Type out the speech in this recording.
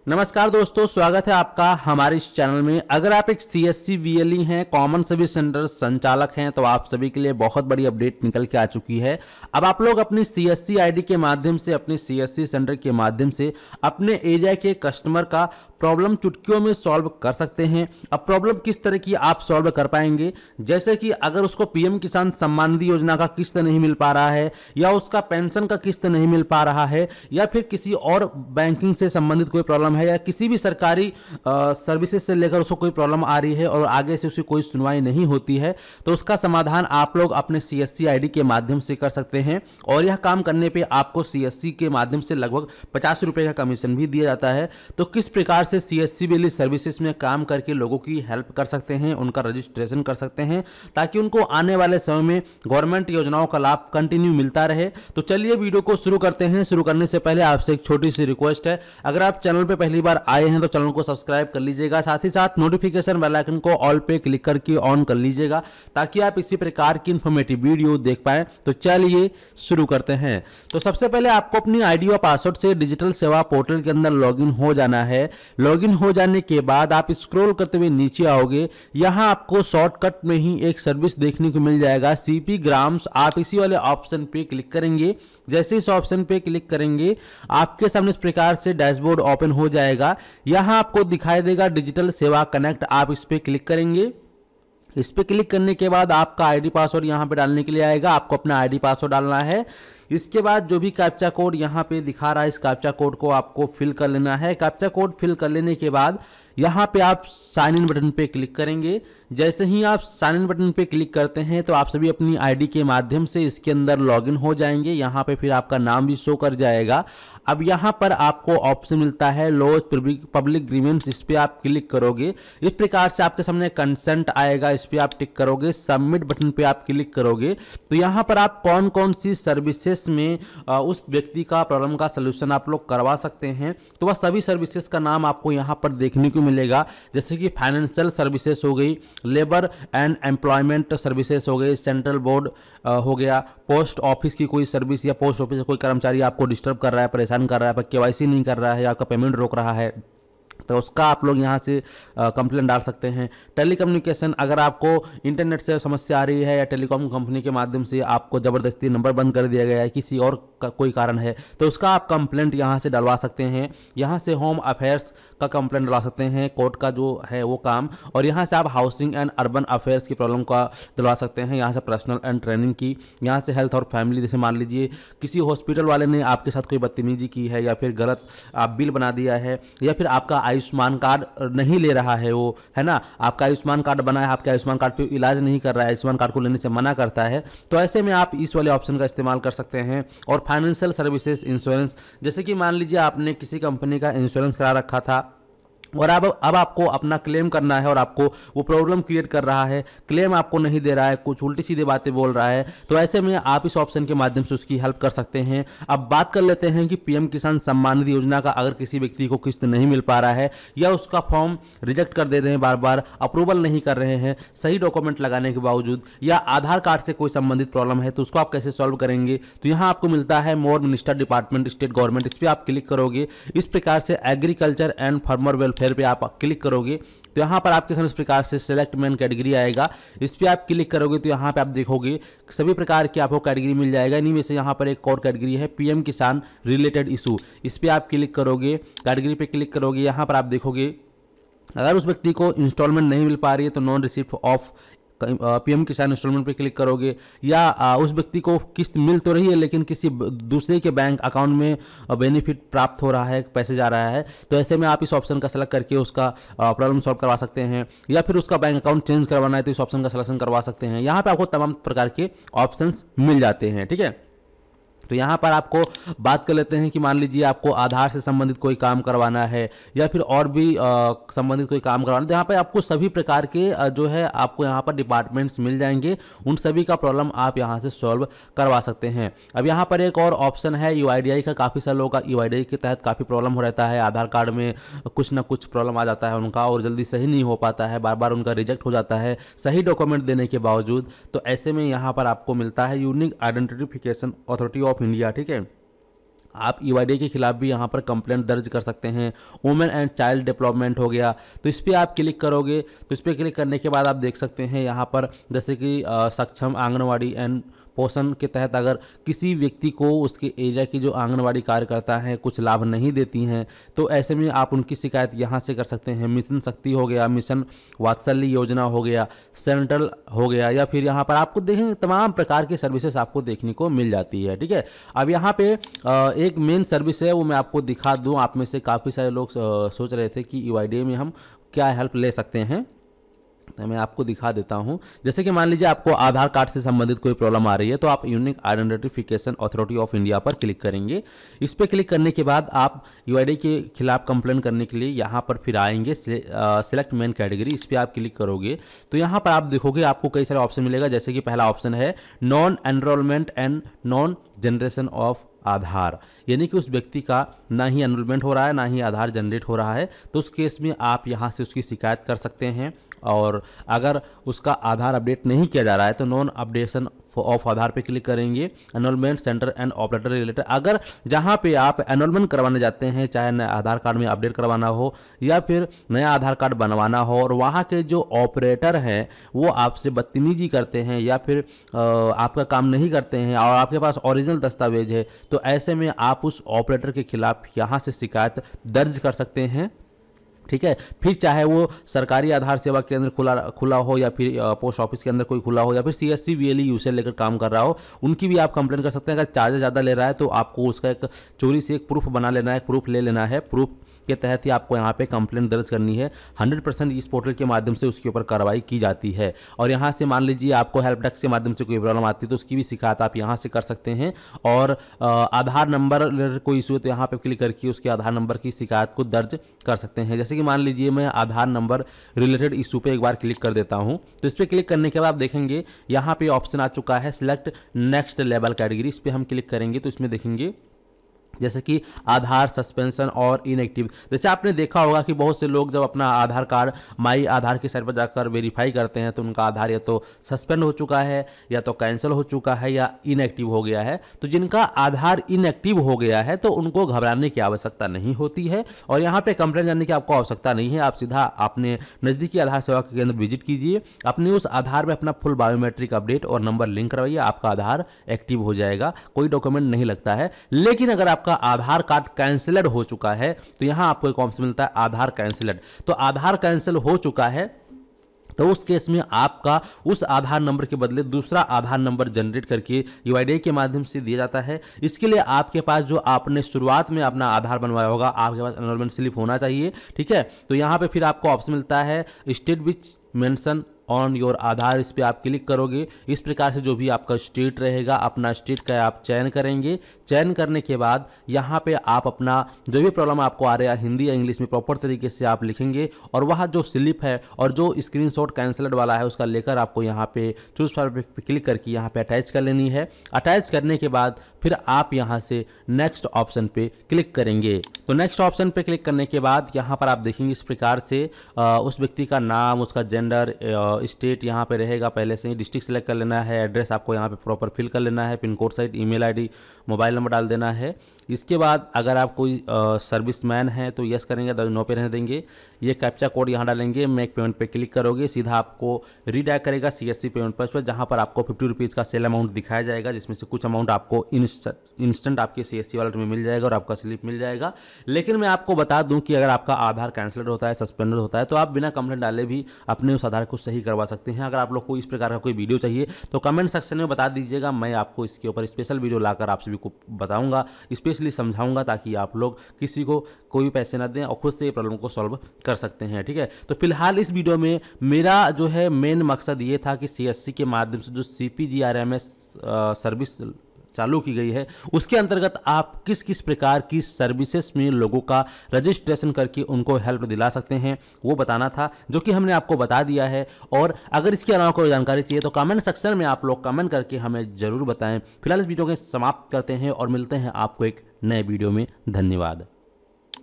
नमस्कार दोस्तों, स्वागत है आपका हमारे इस चैनल में। अगर आप एक सीएससी वीएलई हैं, कॉमन सर्विस सेंटर संचालक हैं, तो आप सभी के लिए बहुत बड़ी अपडेट निकल के आ चुकी है। अब आप लोग अपनी सीएससी आईडी के माध्यम से, अपने सीएससी सेंटर के माध्यम से अपने एरिया के कस्टमर का प्रॉब्लम चुटकियों में सॉल्व कर सकते हैं। अब प्रॉब्लम किस तरह की आप सॉल्व कर पाएंगे, जैसे कि अगर उसको पीएम किसान सम्मान निधि योजना का किस्त नहीं मिल पा रहा है, या उसका पेंशन का किस्त नहीं मिल पा रहा है, या फिर किसी और बैंकिंग से संबंधित कोई प्रॉब्लम है, या किसी भी सरकारी सर्विसेज से लेकर उसको कोई प्रॉब्लम आ रही है और आगे से उसकी कोई सुनवाई नहीं होती है, तो उसका समाधान आप लोग अपने सीएससी आईडी के माध्यम से कर सकते हैं। और यह काम करने पे आपको सीएससी के माध्यम से लगभग 50 रुपए का कमीशन भी दिया जाता है। तो किस प्रकार से सीएससी बिल सर्विसेज में काम करके लोगों की हेल्प कर सकते हैं, उनका रजिस्ट्रेशन कर सकते हैं, ताकि उनको आने वाले समय में गवर्नमेंट योजनाओं का लाभ कंटिन्यू मिलता रहे। तो चलिए वीडियो को शुरू करते हैं। शुरू करने से पहले आपसे एक छोटी सी रिक्वेस्ट है, अगर आप चैनल पे पहली बार आए हैं तो चैनल को सब्सक्राइब कर लीजिएगा, साथ ही साथ नोटिफिकेशन बेल आइकन को ऑल पे क्लिक करके ऑन कर लीजिएगा, ताकि आप इसी प्रकार की इंफॉर्मेटिव वीडियो देख पाए। तो चलिए शुरू करते हैं। तो सबसे पहले आपको अपनी आईडी और पासवर्ड से डिजिटल सेवा पोर्टल के अंदर लॉगिन हो जाना है। लॉगिन हो जाने के बाद आप स्क्रॉल करते हुए नीचे आओगे, यहां आपको शॉर्टकट में ही एक सर्विस देखने को मिल जाएगा, सीपी ग्राम्स। आप इसी वाले ऑप्शन पे क्लिक करेंगे। जैसे इस ऑप्शन पे क्लिक करेंगे, आपके सामने इस प्रकार से डैशबोर्ड ओपन हो जाएगा। यहां आपको दिखाई देगा डिजिटल सेवा कनेक्ट, आप इस पे क्लिक करेंगे। इस पे क्लिक करने के बाद आपका आईडी पासवर्ड यहां पे डालने के लिए आएगा, आपको अपना आईडी पासवर्ड डालना है। इसके बाद जो भी कैप्चा कोड यहां पे दिखा रहा है, इस कैप्चा कोड को आपको फिल कर लेना है। कैप्चा कोड फिल कर लेने के बाद यहां पे आप साइन इन बटन पे क्लिक करेंगे। जैसे ही आप साइन इन बटन पे क्लिक करते हैं तो आप सभी अपनी आईडी के माध्यम से इसके अंदर लॉगिन हो जाएंगे। यहां पे फिर आपका नाम भी शो कर जाएगा। अब यहां पर आपको ऑप्शन मिलता है लॉज पब्लिक ग्रीवेंस, इस पे आप क्लिक करोगे। इस प्रकार से आपके सामने कंसेंट आएगा, इस पे आप टिक करोगे। सबमिट बटन पे आप क्लिक करोगे तो यहां पर आप कौन कौन सी सर्विसेज में उस व्यक्ति का प्रॉब्लम का सलूशन आप लोग करवा सकते हैं, तो वह सभी सर्विसेज का नाम आपको यहां पर देखने को मिलेगा। जैसे कि फाइनेंशियल सर्विसेज हो गई, लेबर एंड एम्प्लॉयमेंट सर्विसेज हो गई, सेंट्रल बोर्ड हो गया, पोस्ट ऑफिस की कोई सर्विस, या पोस्ट ऑफिस का कोई कर्मचारी आपको डिस्टर्ब कर रहा है, परेशान कर रहा है, केवाईसी नहीं कर रहा है, या आपका पेमेंट रोक रहा है, तो उसका आप लोग यहाँ से कंप्लेंट डाल सकते हैं। टेलीकम्युनिकेशन, अगर आपको इंटरनेट से समस्या आ रही है, या टेलीकॉम कंपनी के माध्यम से आपको ज़बरदस्ती नंबर बंद कर दिया गया है, किसी और कोई कारण है, तो उसका आप कंप्लेंट यहाँ से डलवा सकते हैं। यहाँ से होम अफेयर्स का कंप्लेंट डलवा सकते हैं, कोर्ट का जो है वो काम। और यहाँ से आप हाउसिंग एंड अर्बन अफेयर्स की प्रॉब्लम का डलवा सकते हैं। यहाँ से पर्सनल एंड ट्रेनिंग की, यहाँ से हेल्थ और फैमिली, जैसे मान लीजिए किसी हॉस्पिटल वाले ने आपके साथ कोई बदतमीजी की है, या फिर गलत आप बिल बना दिया है, या फिर आपका आयुष्मान कार्ड नहीं ले रहा है, वो है ना, आपका आयुष्मान कार्ड बना है, आपके आयुष्मान कार्ड पे इलाज नहीं कर रहा है, आयुष्मान कार्ड को लेने से मना करता है, तो ऐसे में आप इस वाले ऑप्शन का इस्तेमाल कर सकते हैं। और फाइनेंशियल सर्विसेज, इंश्योरेंस, जैसे कि मान लीजिए आपने किसी कंपनी का इंश्योरेंस करा रखा था और अब आपको अपना क्लेम करना है, और आपको वो प्रॉब्लम क्रिएट कर रहा है, क्लेम आपको नहीं दे रहा है, कुछ उल्टी सीधी बातें बोल रहा है, तो ऐसे में आप इस ऑप्शन के माध्यम से उसकी हेल्प कर सकते हैं। अब बात कर लेते हैं कि पीएम किसान सम्मान निधि योजना का अगर किसी व्यक्ति को किस्त नहीं मिल पा रहा है, या उसका फॉर्म रिजेक्ट कर दे रहे हैं, बार बार अप्रूवल नहीं कर रहे हैं सही डॉक्यूमेंट लगाने के बावजूद, या आधार कार्ड से कोई संबंधित प्रॉब्लम है, तो उसको आप कैसे सॉल्व करेंगे, तो यहाँ आपको मिलता है मोर मिनिस्टर डिपार्टमेंट स्टेट गवर्नमेंट, इस पर आप क्लिक करोगे। इस प्रकार से एग्रीकल्चर एंड फार्मर वेलफेयर पे आप क्लिक करोगे तो यहाँ पर आपके सामने इस प्रकार से सिलेक्ट मेन कैटेगरी आएगा। इस पर आप क्लिक करोगे तो यहाँ पे आप देखोगे सभी प्रकार की आपको कैटेगरी मिल जाएगा। इन्हीं में से यहाँ पर एक और कैटेगरी है पीएम किसान रिलेटेड इशू, इस पर आप क्लिक करोगे, कैटेगरी पे क्लिक करोगे। यहाँ पर आप देखोगे अगर उस व्यक्ति को इंस्टॉलमेंट नहीं मिल पा रही है तो नॉन रिसीप्ट ऑफ पीएम किसान इंस्टॉलमेंट पे क्लिक करोगे, या उस व्यक्ति को किस्त मिल तो रही है लेकिन किसी दूसरे के बैंक अकाउंट में बेनिफिट प्राप्त हो रहा है, पैसे जा रहा है, तो ऐसे में आप इस ऑप्शन का सेलेक्ट करके उसका प्रॉब्लम सॉल्व करवा सकते हैं। या फिर उसका बैंक अकाउंट चेंज करवाना है तो इस ऑप्शन का सिलेक्शन करवा सकते हैं। यहाँ पे आपको तमाम प्रकार के ऑप्शंस मिल जाते हैं, ठीक है। तो यहाँ पर आपको बात कर लेते हैं कि मान लीजिए आपको आधार से संबंधित कोई काम करवाना है, या फिर और भी संबंधित कोई काम करवाना है, तो यहाँ पर आपको सभी प्रकार के जो है आपको यहाँ पर डिपार्टमेंट्स मिल जाएंगे। उन सभी का प्रॉब्लम आप यहाँ से सॉल्व करवा सकते हैं। अब यहाँ पर एक और ऑप्शन है यूआईडीआई का। काफ़ी सारे लोगों का यूआईडीआई के तहत काफ़ी प्रॉब्लम हो रहता है, आधार कार्ड में कुछ ना कुछ प्रॉब्लम आ जाता है उनका, और जल्दी सही नहीं हो पाता है, बार बार उनका रिजेक्ट हो जाता है सही डॉक्यूमेंट देने के बावजूद। तो ऐसे में यहाँ पर आपको मिलता है unique identification authority of India, ठीक है। आप ईवाईडी के खिलाफ भी यहाँ पर कंप्लेंट दर्ज कर सकते हैं। वुमेन एंड चाइल्ड डेवलपमेंट हो गया, तो इस पर आप क्लिक करोगे तो इस पर क्लिक करने के बाद आप देख सकते हैं यहाँ पर जैसे कि सक्षम आंगनवाड़ी एंड पोषण के तहत अगर किसी व्यक्ति को उसके एरिया की जो आंगनवाड़ी कार्यकर्ता हैं कुछ लाभ नहीं देती हैं तो ऐसे में आप उनकी शिकायत यहाँ से कर सकते हैं। मिशन शक्ति हो गया, मिशन वात्सल्य योजना हो गया, सेंट्रल हो गया, या फिर यहाँ पर आपको देखेंगे तमाम प्रकार की सर्विसेज आपको देखने को मिल जाती है। ठीक है, अब यहाँ पे एक मेन सर्विस है वो मैं आपको दिखा दूँ। आप में से काफ़ी सारे लोग सोच रहे थे कि ईवाईडी में हम क्या हेल्प ले सकते हैं, तो मैं आपको दिखा देता हूं। जैसे कि मान लीजिए आपको आधार कार्ड से संबंधित कोई प्रॉब्लम आ रही है तो आप unique identification authority of India पर क्लिक करेंगे। इस पर क्लिक करने के बाद आप यूआईडी के खिलाफ कंप्लेन करने के लिए यहां पर फिर आएंगे, सिलेक्ट मेन कैटेगरी, इस पर आप क्लिक करोगे तो यहां पर आप देखोगे आपको कई सारे ऑप्शन मिलेगा। जैसे कि पहला ऑप्शन है non enrolment and non generation of Aadhaar, यानी कि उस व्यक्ति का ना ही एनरोलमेंट हो रहा है ना ही आधार जनरेट हो रहा है, तो उस केस में आप यहां से उसकी शिकायत कर सकते हैं। और अगर उसका आधार अपडेट नहीं किया जा रहा है तो नॉन अपडेशन ऑफ आधार पे क्लिक करेंगे। Enrolment centre and operator related, अगर जहां पे आप एनरोलमेंट करवाने जाते हैं, चाहे नया आधार कार्ड में अपडेट करवाना हो या फिर नया आधार कार्ड बनवाना हो, और वहां के जो ऑपरेटर हैं वो आपसे बदतमीजी करते हैं या फिर आपका काम नहीं करते हैं और आपके पास ओरिजिनल दस्तावेज है, तो ऐसे में आप उस ऑपरेटर के खिलाफ यहां से शिकायत दर्ज कर सकते हैं। ठीक है, फिर चाहे वो सरकारी आधार सेवा केंद्र खुला हो या फिर पोस्ट ऑफिस के अंदर कोई खुला हो या फिर सीएससी वीएलई यूसे लेकर काम कर रहा हो, उनकी भी आप कंप्लेन कर सकते हैं। अगर चार्जेस ज़्यादा ले रहा है तो आपको उसका एक चोरी से एक प्रूफ बना लेना है, प्रूफ ले लेना है, प्रूफ के तहत ही आपको यहाँ पे कंप्लेंट दर्ज करनी है। 100% इस पोर्टल के माध्यम से उसके ऊपर कार्रवाई की जाती है। और यहाँ से मान लीजिए आपको हेल्प डेस्क के माध्यम से कोई प्रॉब्लम आती है तो उसकी भी शिकायत आप यहाँ से कर सकते हैं। और आधार नंबर कोई इशू है तो यहाँ पे क्लिक करके उसके आधार नंबर की शिकायत को दर्ज कर सकते हैं। जैसे कि मान लीजिए मैं आधार नंबर रिलेटेड इशू पे एक बार क्लिक कर देता हूँ, तो इस पर क्लिक करने के बाद आप देखेंगे यहाँ पे ऑप्शन आ चुका है सिलेक्ट नेक्स्ट लेवल कैटेगरी। इस पर हम क्लिक करेंगे तो इसमें देखेंगे जैसे कि आधार सस्पेंशन और इनएक्टिव। जैसे आपने देखा होगा कि बहुत से लोग जब अपना आधार कार्ड माई आधार की साइट पर जाकर वेरीफाई करते हैं तो उनका आधार या तो सस्पेंड हो चुका है या तो कैंसिल हो चुका है या इनएक्टिव हो गया है। तो जिनका आधार इनएक्टिव हो गया है तो उनको घबराने की आवश्यकता नहीं होती है और यहाँ पे कंप्लेंट करने की आपको आवश्यकता नहीं है। आप सीधा अपने नज़दीकी आधार सेवा केंद्र विजिट कीजिए, अपने उस आधार में अपना फुल बायोमेट्रिक अपडेट और नंबर लिंक करवाइए, आपका आधार एक्टिव हो जाएगा, कोई डॉक्यूमेंट नहीं लगता है। लेकिन अगर आपका आधार कार्ड कैंसिल्ड हो चुका है तो यहां आपको एक ऑप्शन मिलता है आधार कैंसिल्ड। तो आधार कैंसिल हो चुका है तो उस केस में आपका उस आधार नंबर के बदले दूसरा आधार नंबर जनरेट करके यूआईडी के माध्यम से दिया जाता है। इसके लिए आपके पास जो आपने शुरुआत में अपना आधार बनवाया होगा, आपके पास एनरोलमेंट स्लिप होना चाहिए। ठीक है, तो यहाँ पे फिर आपको ऑप्शन मिलता है state which mention on your Aadhaar, इस पर आप क्लिक करोगे। इस प्रकार से जो भी आपका स्टेट रहेगा अपना स्टेट का आप चयन करेंगे। चयन करने के बाद यहाँ पे आप अपना जो भी प्रॉब्लम आपको आ रहा है हिंदी या इंग्लिश में प्रॉपर तरीके से आप लिखेंगे और वहाँ जो स्लिप है और जो स्क्रीनशॉट कैंसल्ड वाला है उसका लेकर आपको यहाँ पे चूज फाइल पे क्लिक करके यहाँ पे अटैच कर लेनी है। अटैच करने के बाद फिर आप यहाँ से नेक्स्ट ऑप्शन पे क्लिक करेंगे। तो नेक्स्ट ऑप्शन पे क्लिक करने के बाद यहाँ पर आप देखेंगे इस प्रकार से उस व्यक्ति का नाम, उसका जेंडर, स्टेट यहाँ पे रहेगा, पहले से ही डिस्ट्रिक्ट सेलेक्ट कर लेना है, एड्रेस आपको यहाँ पे प्रॉपर फिल कर लेना है, पिन कोड सहित ईमेल आईडी, मोबाइल नंबर डाल देना है। इसके बाद अगर आप कोई सर्विसमैन है तो यस करेंगे, नो पे रहने देंगे। ये कैप्चा कोड यहाँ डालेंगे, मेक पेमेंट पे क्लिक करोगे, सीधा आपको रीडायरेक्ट करेगा सीएससी पेमेंट पर, जहाँ पर आपको 50 रुपीज़ का सेल अमाउंट दिखाया जाएगा, जिसमें से कुछ अमाउंट आपको इंस्टेंट आपके सीएससी वॉलेट में मिल जाएगा और आपका स्लिप मिल जाएगा। लेकिन मैं आपको बता दूं कि अगर आपका आधार कैंसिल्ड होता है, सस्पेंडेड होता है, तो आप बिना कंप्लेंट डाले भी अपने उस आधार को सही करवा सकते हैं। अगर आप लोग को इस प्रकार का कोई वीडियो चाहिए तो कमेंट सेक्शन में बता दीजिएगा, मैं आपको इसके ऊपर स्पेशल वीडियो लाकर आप सभी को बताऊंगा, स्पेशली समझाऊंगा, ताकि आप लोग किसी को कोई भी पैसे ना दें और खुद से ये प्रॉब्लम को सॉल्व कर सकते हैं। ठीक है, तो फिलहाल इस वीडियो में मेरा जो है मेन मकसद ये था कि सीएससी के माध्यम से जो CPGRMS सर्विस चालू की गई है उसके अंतर्गत आप किस किस प्रकार की सर्विसेज में लोगों का रजिस्ट्रेशन करके उनको हेल्प दिला सकते हैं वो बताना था, जो कि हमने आपको बता दिया है। और अगर इसके अलावा कोई जानकारी चाहिए तो कमेंट सेक्शन में आप लोग कमेंट करके हमें जरूर बताएं। फिलहाल इस वीडियो को समाप्त करते हैं और मिलते हैं आपको एक नए वीडियो में। धन्यवाद।